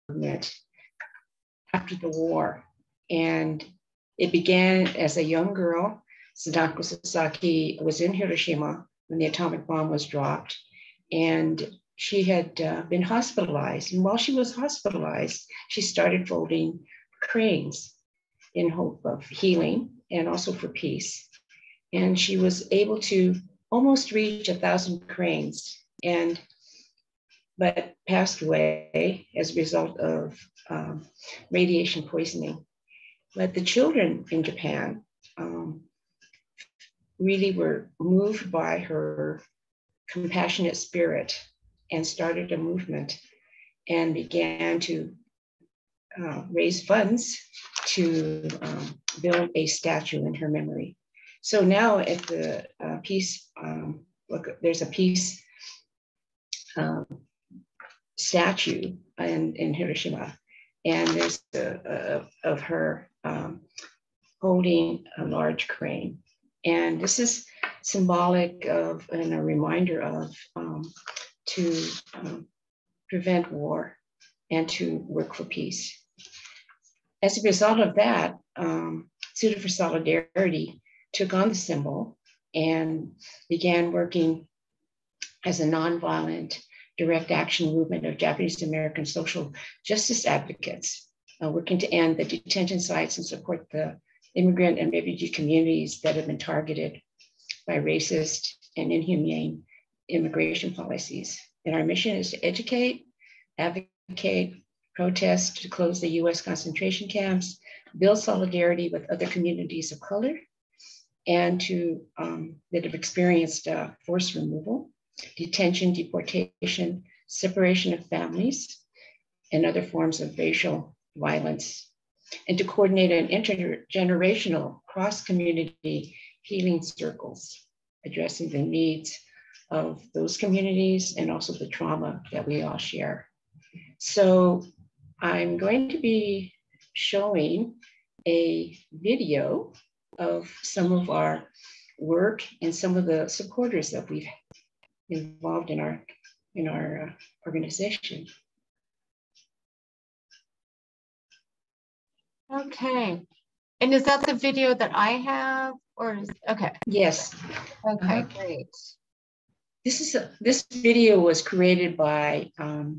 movement after the war. And it began as a young girl. Sadako Sasaki was in Hiroshima when the atomic bomb was dropped. And she had been hospitalized. And while she was hospitalized, she started folding cranes in hope of healing and also for peace. And she was able to almost reach 1,000 cranes, but passed away as a result of radiation poisoning. But the children in Japan really were moved by her compassionate spirit and started a movement and began to raise funds to build a statue in her memory. So now at the peace, look, there's a peace statue in Hiroshima, and there's of her holding a large crane. And this is symbolic of and a reminder of to prevent war and to work for peace. As a result of that, Tsuru for Solidarity took on the symbol and began working as a nonviolent direct action movement of Japanese American social justice advocates, working to end the detention sites and support the immigrant and refugee communities that have been targeted by racist and inhumane immigration policies. And our mission is to educate, advocate, protest to close the US concentration camps, build solidarity with other communities of color, and to that have experienced forced removal, detention, deportation, separation of families, and other forms of racial violence, and to coordinate an intergenerational cross-community healing circles, addressing the needs of those communities and also the trauma that we all share. So I'm going to be showing a video of some of our work and some of the supporters that we've involved in our organization. Okay. And is that the video that I have, or is, okay? Yes. Okay, great. This video was created by Emiko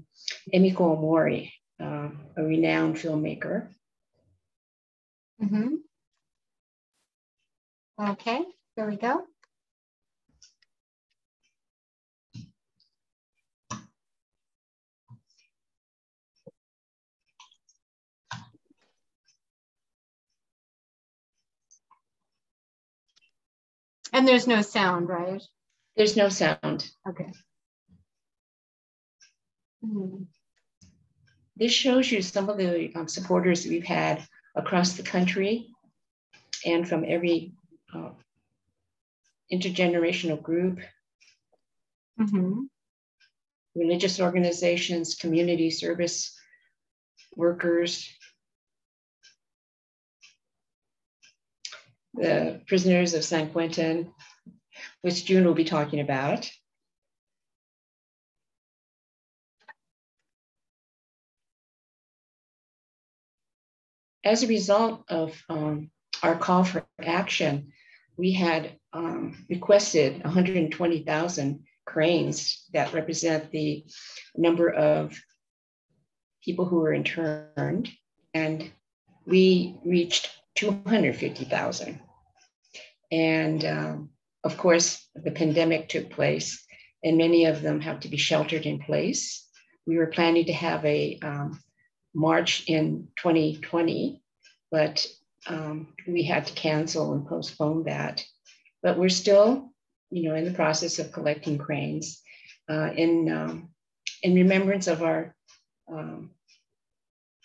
Omori, a renowned filmmaker. Mm-hmm. Okay, here we go. And there's no sound, right? There's no sound. Okay. Mm-hmm. This shows you some of the supporters we've had across the country and from every intergenerational group, Mm-hmm. religious organizations, community service workers, the prisoners of San Quentin, which June will be talking about. As a result of our call for action, we had requested 120,000 cranes that represent the number of people who were interned, and we reached 250,000. And of course, the pandemic took place and many of them have to be sheltered in place. We were planning to have a march in 2020, but we had to cancel and postpone that. But we're still, in the process of collecting cranes in remembrance of our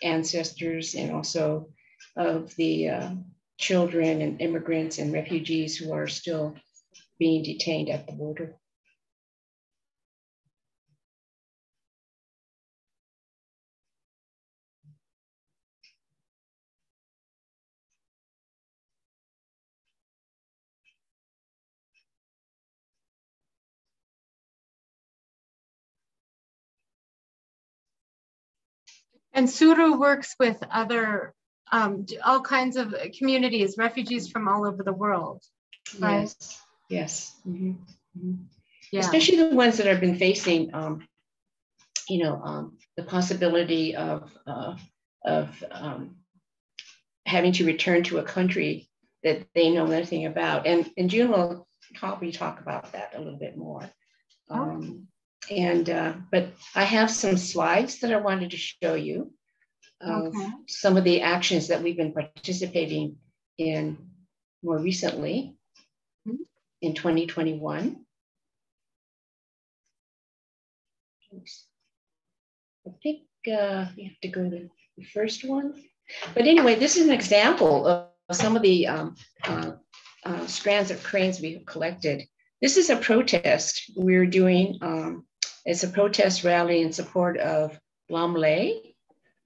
ancestors and also of the children and immigrants and refugees who are still being detained at the border. And Tsuru works with other, all kinds of communities, refugees from all over the world, right? Yes, yes. Mm-hmm. Mm-hmm. Yeah. Especially the ones that have been facing, the possibility of having to return to a country that they know nothing about. And June will probably talk about that a little bit more. But I have some slides that I wanted to show you of some of the actions that we've been participating in more recently in 2021. I think you have to go to the first one. But anyway, this is an example of some of the strands of cranes we've collected. This is a protest we're doing. It's a protest rally in support of Lamle,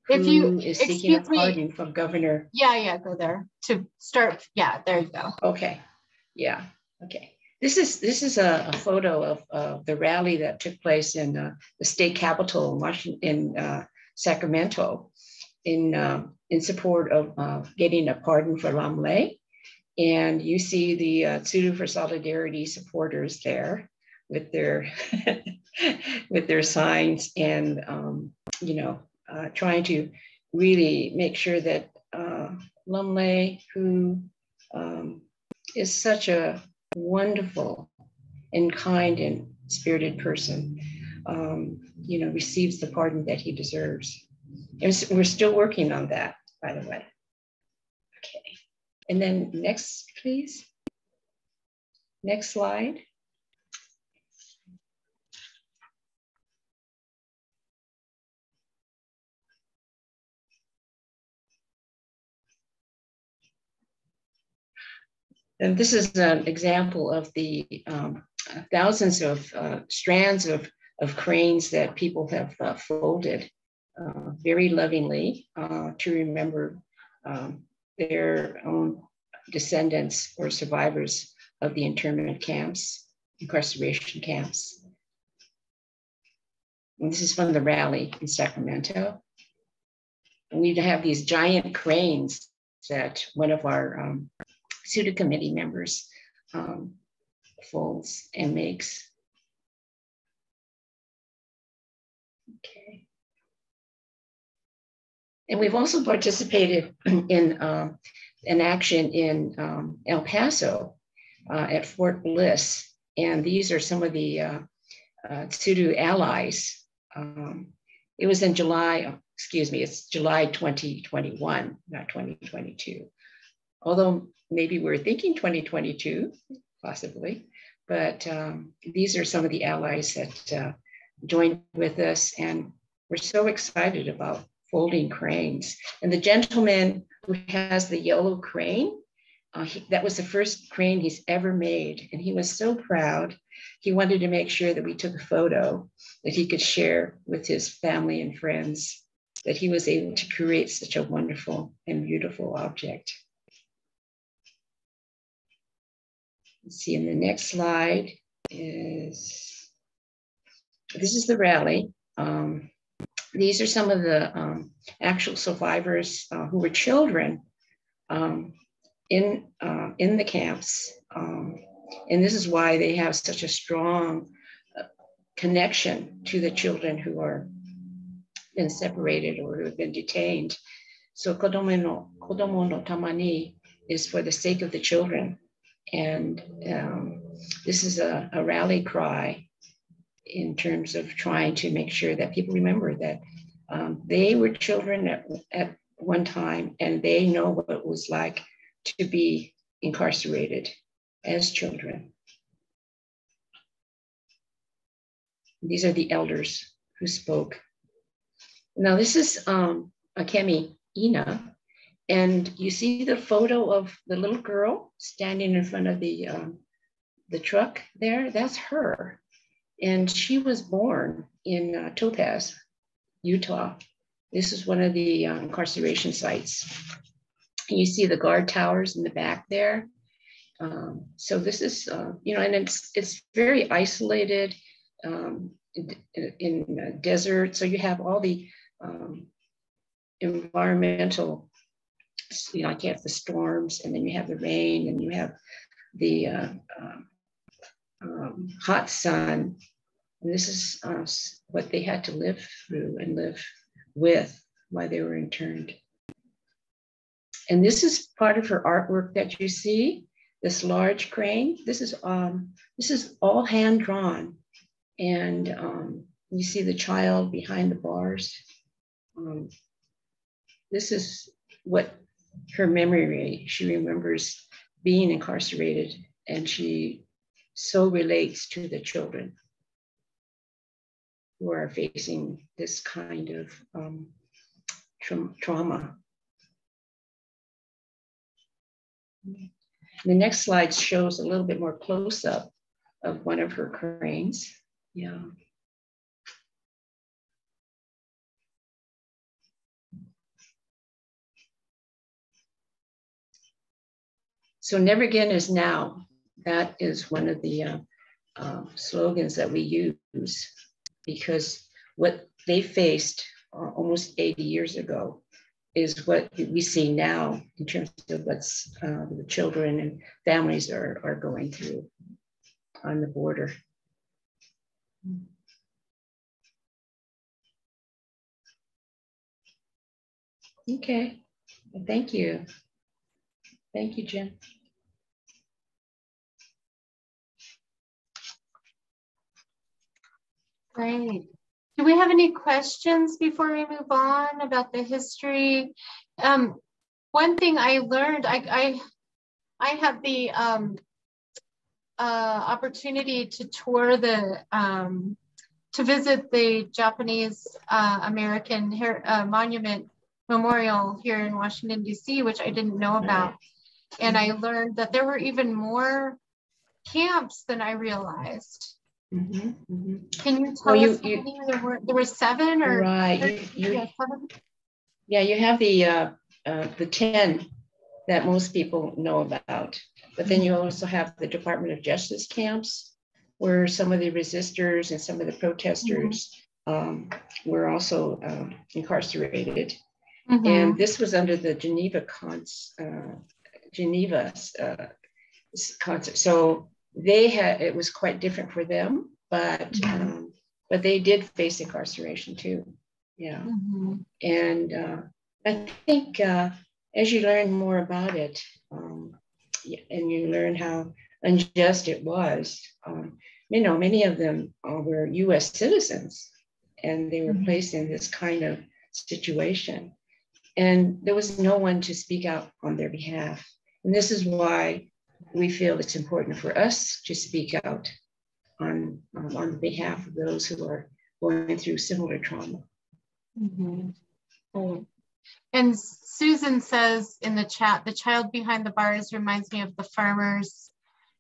who is seeking a pardon from Governor. Yeah, go there to start. Yeah, there you go. Okay, yeah, okay. This is a photo of the rally that took place in the state capitol, Washington, in Sacramento, in support of getting a pardon for Lamle. And you see the Tsuru for Solidarity supporters there with their with their signs and trying to really make sure that Lamle, who is such a wonderful and kind and spirited person, receives the pardon that he deserves. And we're still working on that, by the way. Okay. And then next, please. Next slide. And this is an example of the thousands of strands of cranes that people have folded very lovingly to remember their own descendants or survivors of the internment camps, incarceration camps. And this is from the rally in Sacramento. And we have these giant cranes that one of our Tsuru committee members folds and makes. Okay. And we've also participated in an action in El Paso at Fort Bliss. And these are some of the Tsuru allies. It was in July, it's July 2021, not 2022. Although maybe we're thinking 2022, possibly. But these are some of the allies that joined with us. And we're so excited about folding cranes. And the gentleman who has the yellow crane, that was the first crane he's ever made. And he was so proud. He wanted to make sure that we took a photo that he could share with his family and friends, that he was able to create such a wonderful and beautiful object. Let's see, in the next slide this is the rally. These are some of the actual survivors who were children in the camps. And this is why they have such a strong connection to the children who are been separated or who have been detained. So kodomo no tamani is for the sake of the children. And this is a rally cry in terms of trying to make sure that people remember that they were children at one time, and they know what it was like to be incarcerated as children. These are the elders who spoke. Now this is Akemi Ina, and you see the photo of the little girl standing in front of the truck there. That's her. And she was born in Topaz, Utah. This is one of the incarceration sites. And you see the guard towers in the back there. So this is, and it's very isolated in desert. So you have all the environmental, like you have the storms, and then you have the rain, and you have the hot sun. And this is what they had to live through and live with while they were interned. And this is part of her artwork that you see, this large crane. This is all hand drawn. And you see the child behind the bars. This is what her memory, she remembers being incarcerated, and she so relates to the children who are facing this kind of trauma. The next slide shows a little bit more close-up of one of her cranes. Yeah. So never again is now. That is one of the slogans that we use, because what they faced almost 80 years ago is what we see now in terms of what's the children and families are going through on the border. Okay, well, thank you. Thank you, Jen. Great. Do we have any questions before we move on about the history? One thing I learned, I had the opportunity to tour to visit the Japanese American Monument Memorial here in Washington, D.C., which I didn't know about. And I learned that there were even more camps than I realized. Mm-hmm, mm-hmm. Can you tell us how many there were 7 or right? 7? Yeah, you have the 10 that most people know about, but then you also have the Department of Justice camps, where some of the resistors and some of the protesters were also incarcerated. Mm-hmm. And this was under the Geneva concept. So it was quite different for them, but they did face incarceration too. Yeah. Mm-hmm. And I think as you learn more about it, and you learn how unjust it was, many of them were US citizens, and they were placed in this kind of situation. And there was no one to speak out on their behalf. And this is why we feel it's important for us to speak out on behalf of those who are going through similar trauma. Mm-hmm. Oh. And Susan says in the chat, the child behind the bars reminds me of the farmer's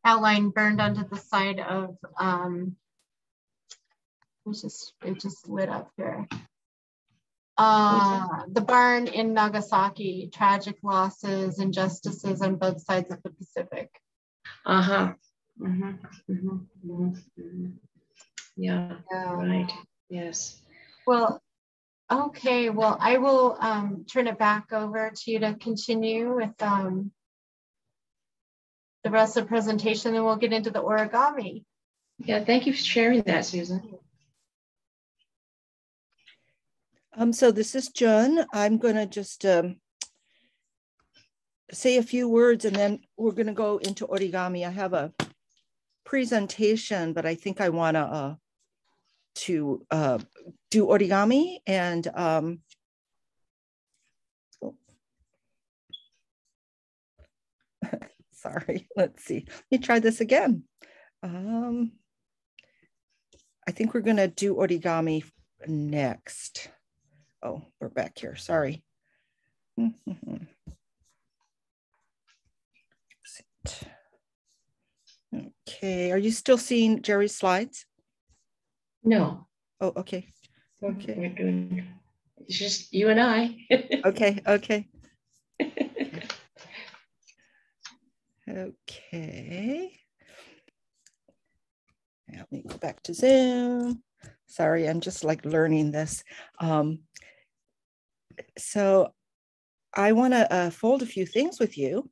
outline burned onto the side of, it just lit up here. The barn in Nagasaki, tragic losses, injustices on both sides of the Pacific. Uh-huh. Mm-hmm. Mm-hmm. Mm-hmm. Yeah, right. Yes. Well, okay. Well, I will turn it back over to you to continue with the rest of the presentation, and we'll get into the origami. Yeah, thank you for sharing that, Susan. So this is Jen. I'm going to just say a few words, and then we're going to go into origami. I have a presentation, but I think I want to do origami. And sorry, let's see. Let me try this again. I think we're going to do origami next. Oh, we're back here. Sorry. Okay, are you still seeing Geri's slides? No. Oh, okay. Okay. We're doing, it's just you and I. Okay, okay. Okay. Let me go back to Zoom. Sorry, I'm just like learning this. So I want to fold a few things with you.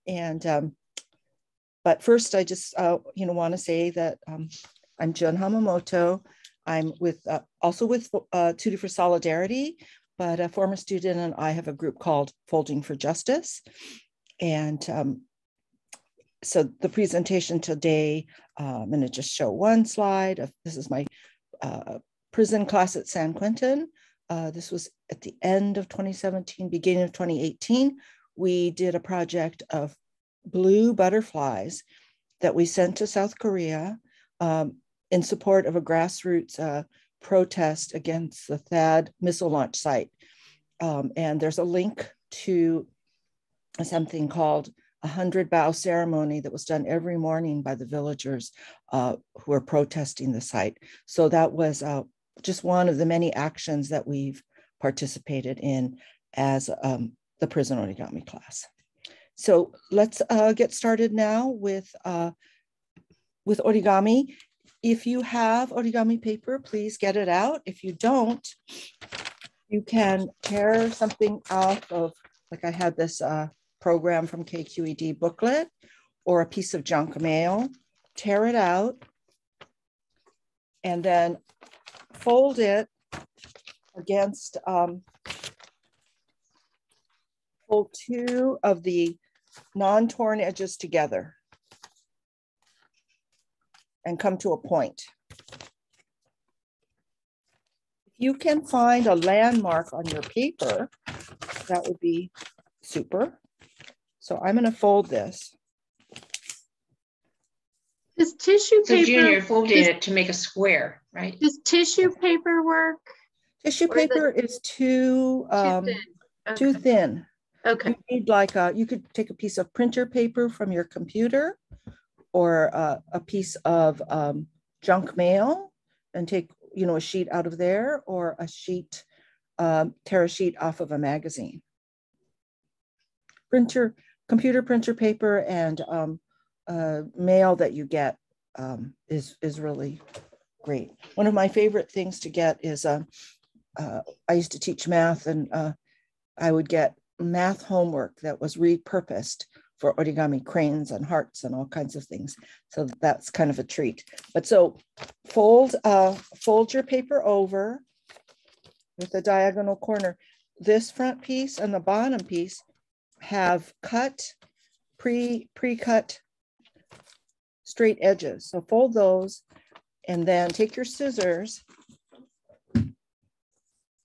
And, but first I just, want to say that I'm Jen Hamamoto. I'm with, also with Tsuru for Solidarity, but a former student and I have a group called Folding for Justice. And so the presentation today, I'm going to just show one slide of, this is my prison class at San Quentin. This was at the end of 2017, beginning of 2018. We did a project of blue butterflies that we sent to South Korea in support of a grassroots protest against the THAAD missile launch site. And there's a link to something called a 100-bow ceremony that was done every morning by the villagers who are protesting the site. So that was just one of the many actions that we've participated in as the prison origami class. So let's get started now with origami. If you have origami paper, please get it out. If you don't, you can tear something out of, like I had this program from KQED booklet or a piece of junk mail, tear it out, and then fold it against, fold two of the non-torn edges together and come to a point. If you can find a landmark on your paper, that would be super. So I'm going to fold this. Does tissue So paper? Junior folded it to make a square, right? Does tissue paper work? Tissue paper is too thin. Okay. too thin. Okay. You need like you could take a piece of printer paper from your computer or a piece of junk mail and take, a sheet out of there, or a sheet, tear a sheet off of a magazine. Computer printer paper and mail that you get is really great. One of my favorite things to get is I used to teach math, and I would get math homework that was repurposed for origami cranes and hearts and all kinds of things. So that's kind of a treat. But so fold your paper over with a diagonal corner. This front piece and the bottom piece have pre-cut straight edges. So fold those and then take your scissors.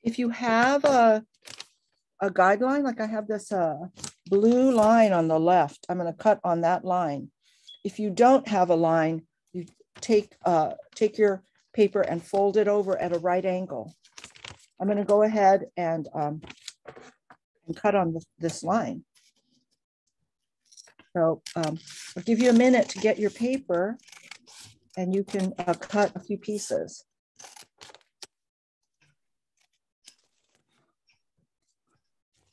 If you have a guideline, like I have this blue line on the left, I'm going to cut on that line. If you don't have a line, you take your paper and fold it over at a right angle. I'm going to go ahead and cut on this line. So I'll give you a minute to get your paper, and you can cut a few pieces.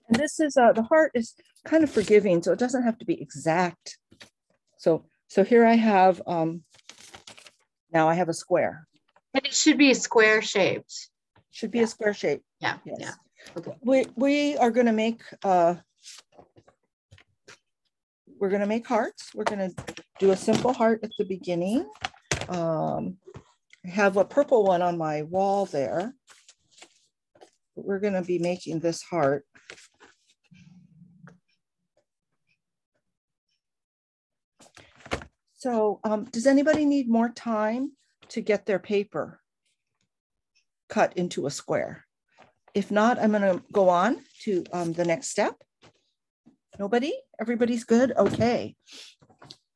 And this is, the heart is kind of forgiving, so it doesn't have to be exact. So here I have, now I have a square. And it should be square shaped. Should be a square shape. Yeah, yes. yeah. Okay. We are gonna make, we're gonna make hearts. We're gonna do a simple heart at the beginning. I have a purple one on my wall there. We're gonna be making this heart. So does anybody need more time to get their paper cut into a square? If not, I'm going to go on to the next step. Nobody? Everybody's good? Okay.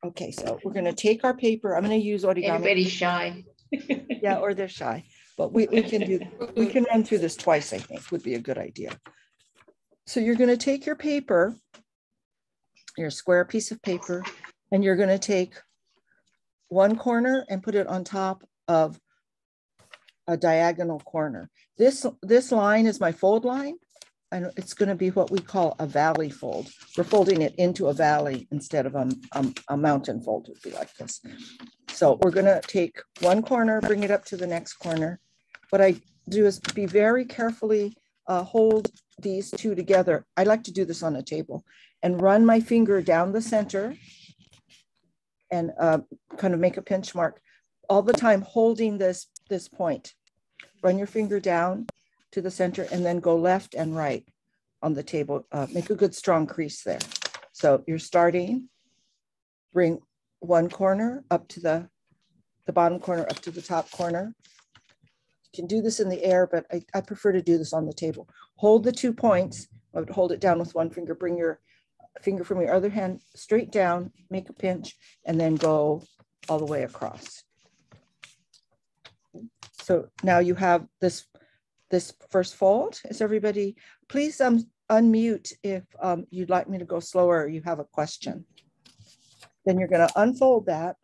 Okay, so we're going to take our paper. I'm going to use origami. Everybody's shy. Yeah, or they're shy. But we can run through this twice, I think, would be a good idea. So you're going to take your paper, your square piece of paper, and you're going to take one corner and put it on top of a diagonal corner. This line is my fold line, and it's going to be what we call a valley fold. We're folding it into a valley instead of a mountain fold would be like this. So we're going to take one corner, bring it up to the next corner. What I do is be very carefully hold these two together. I like to do this on a table and run my finger down the center and kind of make a pinch mark all the time, holding this point. Run your finger down to the center and then go left and right on the table. Make a good strong crease there. So you're starting, bring one corner up to the bottom corner up to the top corner. You can do this in the air, but I prefer to do this on the table. Hold the 2 points, hold it down with one finger, bring your finger from your other hand straight down, make a pinch, and then go all the way across. So now you have this first fold. Is everybody, please unmute if you'd like me to go slower or you have a question. Then you're going to unfold that.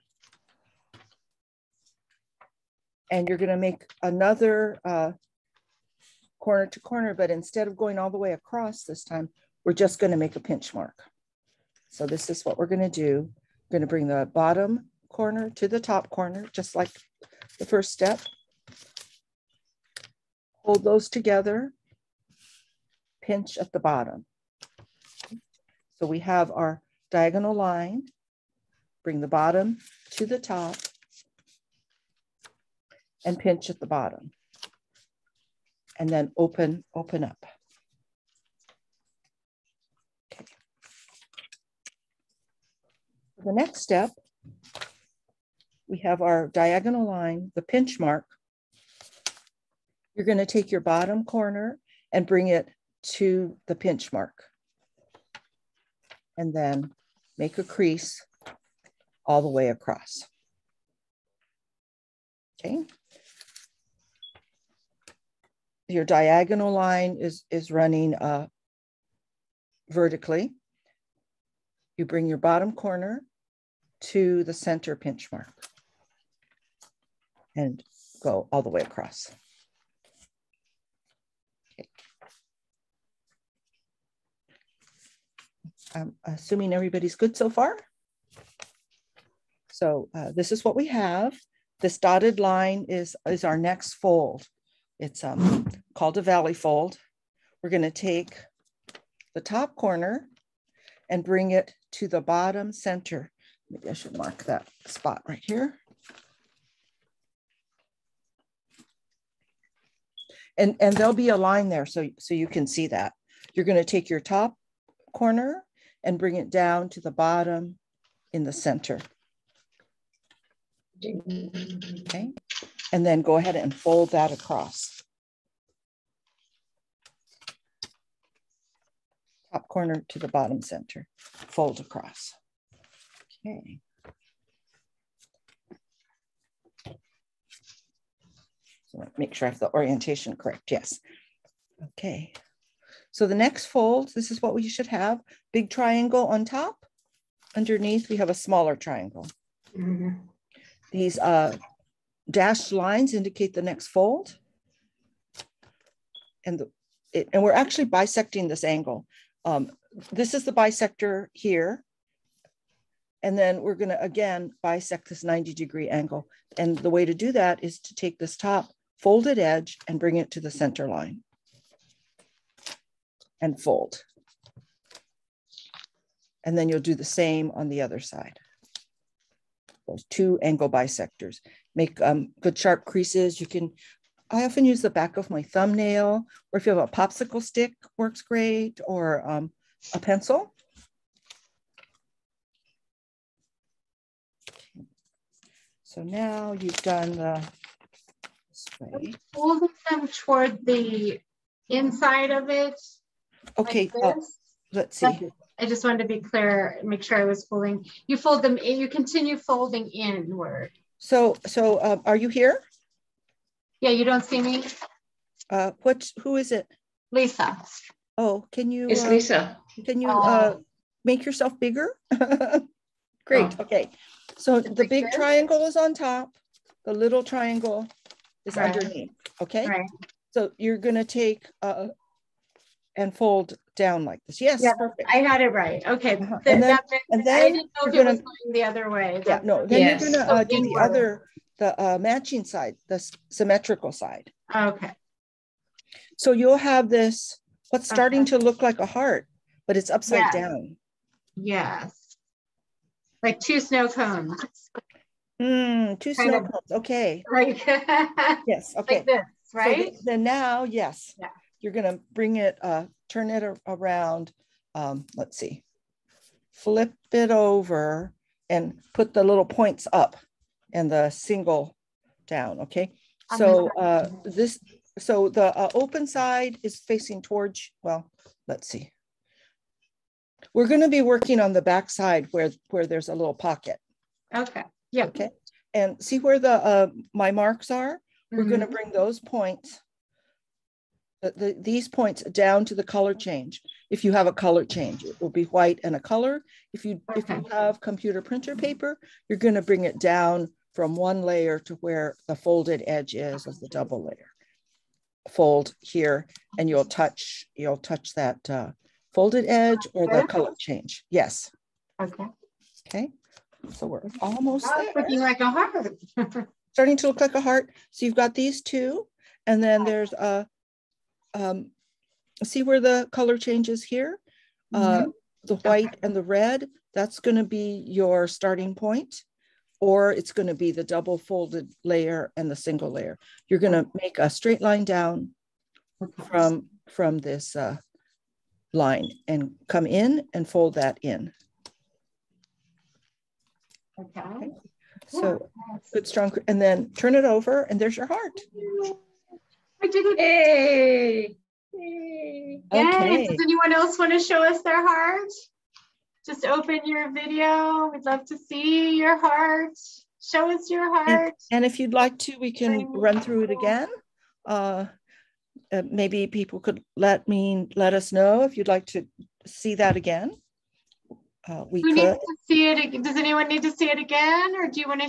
And you're going to make another corner to corner, but instead of going all the way across this time, we're just going to make a pinch mark. So this is what we're going to do. We're going to bring the bottom corner to the top corner, just like the first step. Hold those together, pinch at the bottom. So we have our diagonal line, bring the bottom to the top, and pinch at the bottom, and then open up. Okay. The next step, we have our diagonal line, the pinch mark. You're going to take your bottom corner and bring it to the pinch mark, and then make a crease all the way across. Okay. Your diagonal line is running vertically. You bring your bottom corner to the center pinch mark and go all the way across. Okay. I'm assuming everybody's good so far. So this is what we have. This dotted line is our next fold. It's called a valley fold. We're going to take the top corner and bring it to the bottom center. Maybe I should mark that spot right here. And there'll be a line there so you can see that. You're going to take your top corner and bring it down to the bottom in the center. Okay, and then go ahead and fold that across. Top corner to the bottom center, fold across. Okay. So make sure I have the orientation correct. Yes. Okay. So the next fold, this is what we should have. Big triangle on top. Underneath, we have a smaller triangle. Mm-hmm. These dashed lines indicate the next fold. And we're actually bisecting this angle. This is the bisector here. And then we're going to, again, bisect this 90-degree angle. And the way to do that is to take this top folded edge and bring it to the center line. And fold. And then you'll do the same on the other side. Those two angle bisectors. Make good sharp creases. I often use the back of my thumbnail, or if you have a popsicle stick, works great, or a pencil. So now you've done this way. Folding them toward the inside of it. Okay, like let's see. I just wanted to be clear, make sure I was folding. You fold them in, you continue folding inward. So are you here? Yeah, you don't see me? Who is it? Lisa. Oh, can you? It's Lisa. Can you make yourself bigger? Great, okay. So the big triangle is on top. The little triangle is underneath, okay? Right. So you're gonna take and fold down like this. Yes, yeah, perfect. I had it right. Okay. And then I didn't know if it was going the other way. Yeah, no, then you're gonna do the matching side, the symmetrical side. Okay. So you'll have this, what's starting to look like a heart, but it's upside down. Yes. Like 2 snow cones. Two snow cones. Okay. Like, yes. Okay. Like this, right? So then now, yes. Yeah. You're going to bring it, turn it around. Let's see. Flip it over and put the little points up and the single down. Okay. So so the open side is facing towards, well, let's see. We're going to be working on the back side where there's a little pocket. Okay. Yeah. Okay. And see where the my marks are? We're going to bring those points, these points down to the color change. If you have a color change, it will be white and a color. If you have computer printer paper, you're going to bring it down from one layer to where the folded edge is of the double layer. Fold here, and you'll touch that folded edge or the color change. Yes. Okay. Okay. So we're almost there. It's looking like a heart. Starting to look like a heart. So you've got these two, and then there's a see where the color changes here? The white and the red, that's going to be your starting point, or it's going to be the double folded layer and the single layer. You're going to make a straight line down from this line and come in and fold that in. Okay. So good, strong, and then turn it over, and there's your heart. I did it. Hey. Yay. Okay. Does anyone else want to show us their heart? Just open your video. We'd love to see your heart. Show us your heart. And if you'd like to, we can run through it again. Maybe people could let us know if you'd like to see that again. We could. Needs to see it? Does anyone need to see it again, or do you want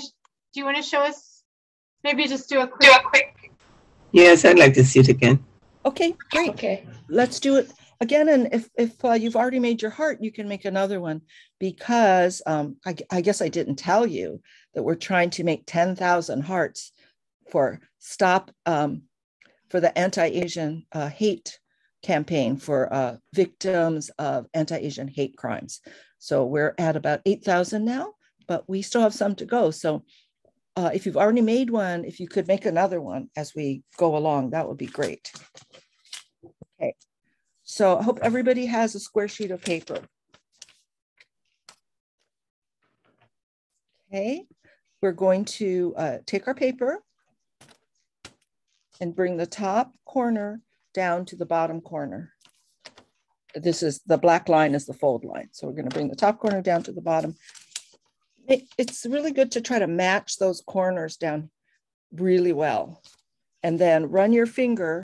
to show us? Maybe just do a quick. Yes, I'd like to see it again. Okay, great. Okay, let's do it again. And if you've already made your heart, you can make another one, because I guess I didn't tell you that we're trying to make 10,000 hearts for the anti-Asian hate campaign for victims of anti-Asian hate crimes. So we're at about 8,000 now, but we still have some to go. So if you've already made one, if you could make another one as we go along, that would be great. Okay, so I hope everybody has a square sheet of paper. Okay, we're going to take our paper and bring the top corner down to the bottom corner. This is the black line is the fold line. So we're going to bring the top corner down to the bottom. It's really good to try to match those corners down really well. And then run your finger